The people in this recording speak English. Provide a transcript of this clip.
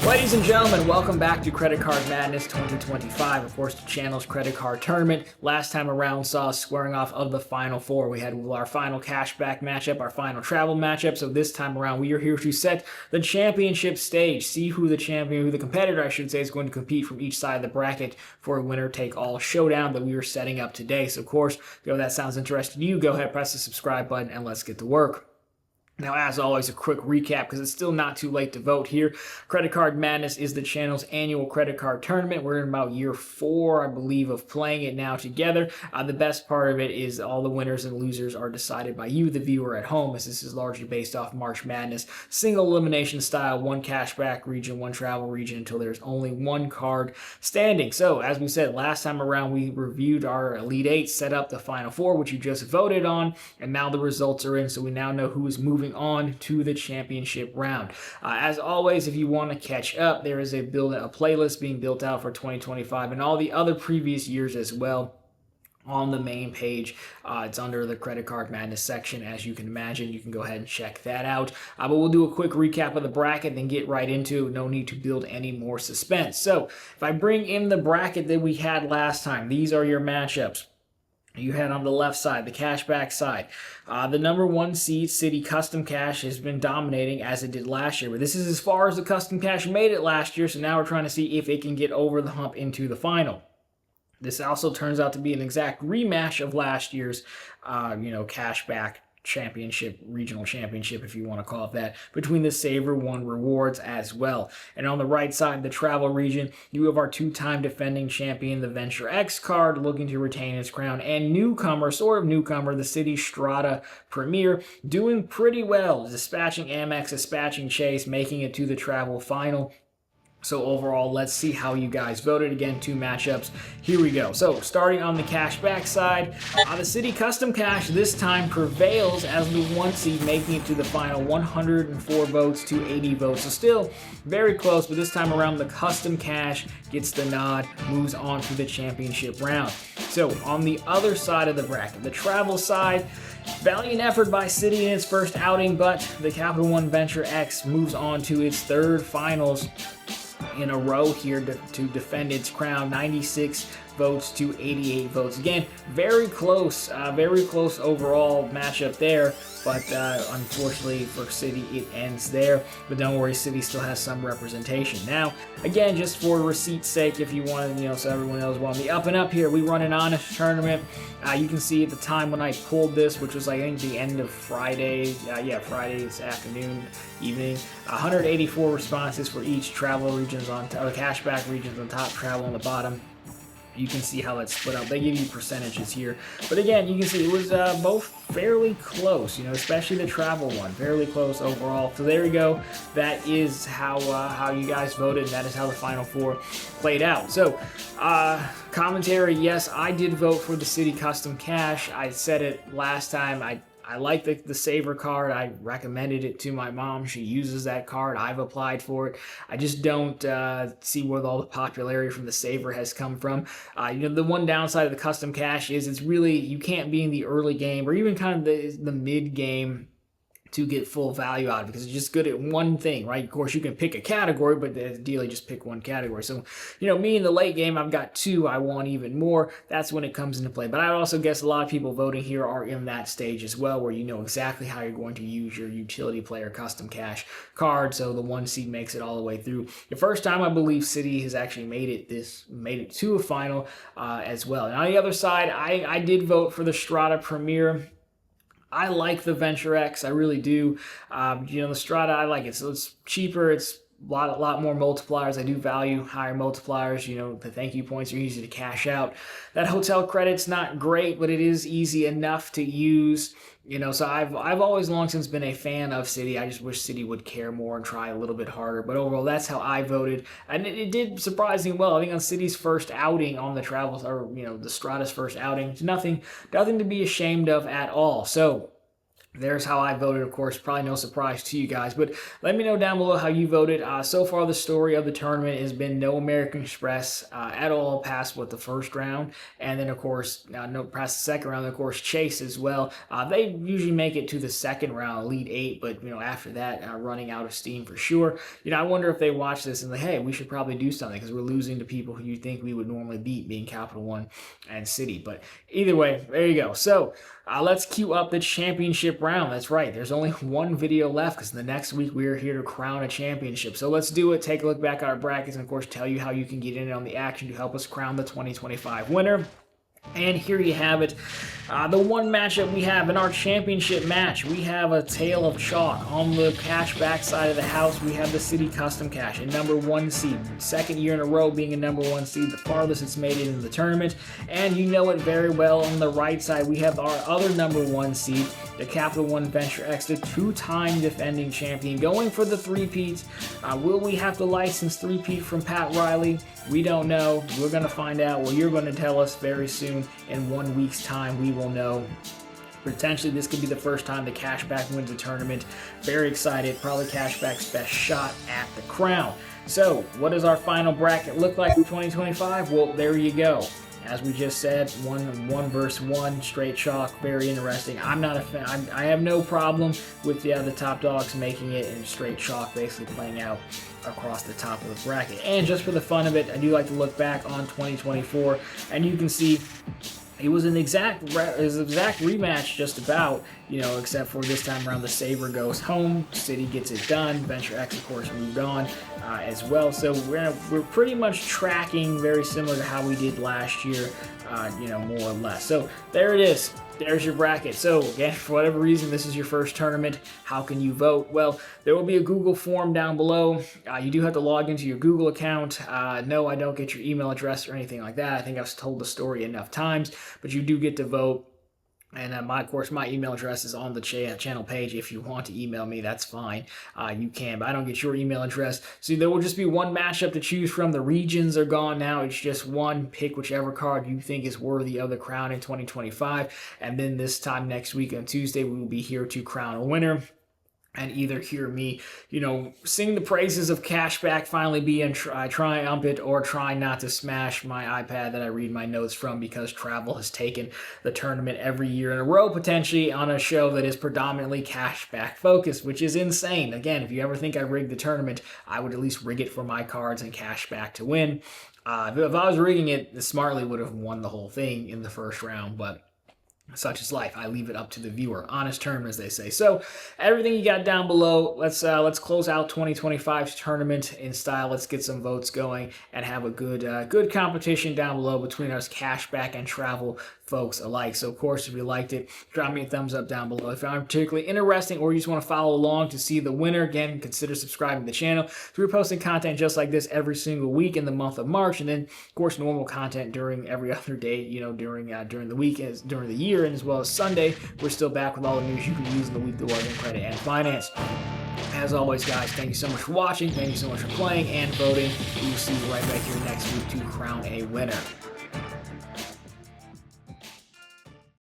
Ladies and gentlemen, welcome back to Credit Card Madness 2025. Of course, the channel's credit card tournament. Last time around saw us squaring off of the Final Four. We had our final cashback matchup, our final travel matchup. So this time around, we are here to set the championship stage. See who the champion, who the competitor, I should say, is going to compete from each side of the bracket for a winner-take-all showdown that we are setting up today. So, of course, if that sounds interesting to you, go ahead, press the subscribe button, and let's get to work. Now, as always, a quick recap because it's still not too late to vote here. Credit Card Madness is the channel's annual credit card tournament. We're in about year 4, I believe, of playing it now together. The best part of it is all the winners and losers are decided by you, the viewer at home, as this is largely based off March Madness. Single elimination style, one cashback region, one travel region until there's only one card standing. So, as we said, last time around, we reviewed our Elite 8, set up the Final Four, which you just voted on, and now the results are in, so we now know who is moving on to the championship round. As always, if you want to catch up, there is a playlist being built out for 2025 and all the other previous years as well on the main page. It's under the Credit Card Madness section, as you can imagine. You can go ahead and check that out. But we'll do a quick recap of the bracket, then get right into it. No need to build any more suspense. So if I bring in the bracket that we had last time, these are your matchups. You had on the left side, the cashback side. The number 1 seed, City Custom Cash, has been dominating as it did last year. But this is as far as the Custom Cash made it last year, so now we're trying to see if it can get over the hump into the final. This also turns out to be an exact rematch of last year's, cashback championship, regional championship, if you want to call it that, between the Saver One rewards as well. And on the right side, the travel region, you have our 2-time defending champion, the Venture X card, looking to retain its crown, and newcomer, sort of newcomer, the City Strata Premier, doing pretty well, dispatching Amex, dispatching Chase, making it to the travel final. So overall, let's see how you guys voted. Again, 2 matchups. Here we go. So starting on the cashback side, the City Custom Cash this time prevails as the 1 seed, making it to the final, 104 votes to 80 votes. So still very close, but this time around the Custom Cash gets the nod, moves on to the championship round. So on the other side of the bracket, the travel side, valiant effort by City in its first outing, but the Capital One Venture X moves on to its 3rd finals in a row here to defend its crown. 96 votes to 88 votes. Again, very close overall matchup there, but unfortunately for City, it ends there. But don't worry, City still has some representation. Now, again, just for receipt's sake, if you want to, so everyone knows, well, on the up and up here, we run an honest tournament. You can see at the time when I pulled this, which was, I think, the end of Friday, Friday's afternoon, evening, 184 responses for each travel regions on cashback regions on top, travel on the bottom. You can see how that's split up. They give you percentages here. But again, you can see it was both fairly close, especially the travel one. Fairly close overall. So there we go. That is how you guys voted. That is how the Final Four played out. So, commentary, yes, I did vote for the City Custom Cash. I said it last time. I like the Saver card. I recommended it to my mom. She uses that card. I've applied for it. I just don't see where all the popularity from the Saver has come from. The one downside of the Custom Cash is it's really, you can't be in the early game or even kind of the mid game to get full value out of it, because it's just good at one thing, right? Of course, you can pick a category, but ideally just pick one category. So, me in the late game, I've got 2. I want even more. That's when it comes into play. But I also guess a lot of people voting here are in that stage as well, where you know exactly how you're going to use your utility player custom cash card. So the 1 seed makes it all the way through. The first time I believe City has actually made it to a final as well. And on the other side, I did vote for the Strata Premier. I like the Venture X, I really do. The Strata, I like it. So it's cheaper, it's a lot more multipliers. I do value higher multipliers. The thank you points are easy to cash out. That hotel credit's not great, but it is easy enough to use. So I've always long since been a fan of City. I just wish City would care more and try a little bit harder. But overall, that's how I voted. And it did surprisingly well. I think on City's first outing on the travels, or the Strata's first outing, nothing to be ashamed of at all. So There's how I voted, of course. Probably no surprise to you guys, but let me know down below how you voted. So far, the story of the tournament has been no American Express at all past the first round, and then of course no past the second round. Of course, Chase as well. They usually make it to the second round, Elite Eight, but after that, running out of steam for sure. I wonder if they watch this and like, hey, we should probably do something because we're losing to people who you think we would normally beat, being Capital One and City. But either way, there you go. So let's queue up the championship round. That's right. There's only one video left because the next week we are here to crown a championship. So let's do it. Take a look back at our brackets and, of course, tell you how you can get in on the action to help us crown the 2025 winner. And here you have it. The one matchup we have in our championship match, we have a tale of chalk. On the cashback side of the house, we have the City Custom Cash, a #1 seed. Second year in a row being a #1 seed, the farthest it's made it in the tournament. And you know it very well. On the right side, we have our other #1 seed, the Capital One Venture X, the two-time defending champion, going for the three-peat. Will we have to license three-peat from Pat Riley? We don't know. We're going to find out. Well, you're going to tell us very soon. In 1 week's time, we will know. Potentially, this could be the first time the Cashback wins a tournament. Very excited. Probably Cashback's best shot at the crown. So, what does our final bracket look like for 2025? Well, there you go. As we just said, one versus one, straight chalk, very interesting. I'm not a fan. I have no problem with the top dogs making it in straight chalk, basically playing out across the top of the bracket. And just for the fun of it, I do like to look back on 2024, and you can see it was an exact rematch just about, except for this time around the Saver goes home, City gets it done, Venture X, of course, moved on as well. So we're pretty much tracking very similar to how we did last year, more or less. So there it is. There's your bracket. So again, for whatever reason, this is your first tournament. How can you vote? Well, there will be a Google form down below. You do have to log into your Google account. No, I don't get your email address or anything like that. I think I've told the story enough times, but you do get to vote. And of course, my email address is on the channel page. If you want to email me, that's fine. You can, but I don't get your email address. So there will just be one matchup to choose from. The regions are gone now. It's just one. Pick whichever card you think is worthy of the crown in 2025. And then this time next week on Tuesday, we will be here to crown a winner. And either hear me, sing the praises of Cashback finally being triumphant, or try not to smash my iPad that I read my notes from, because Travel has taken the tournament every year in a row, potentially on a show that is predominantly Cashback focused, which is insane. Again, if you ever think I rigged the tournament, I would at least rig it for my cards and Cashback to win. If I was rigging it, Smartly would have won the whole thing in the first round, but such is life. I leave it up to the viewer. Honest term, as they say. So everything you got down below. Let's close out 2025's tournament in style. Let's get some votes going and have a good competition down below between us Cashback and Travel folks alike. So of course, if you liked it, drop me a thumbs up down below. If you found it particularly interesting, or you just want to follow along to see the winner, again, consider subscribing to the channel. So we're posting content just like this every single week in the month of March, and then of course normal content during every other day, during the weekends, during the year, and as well as Sunday. We're still back with all the news you can use in the week that was in credit and finance. As always, guys, thank you so much for watching. Thank you so much for playing and voting. We will see you right back here next week to crown a winner.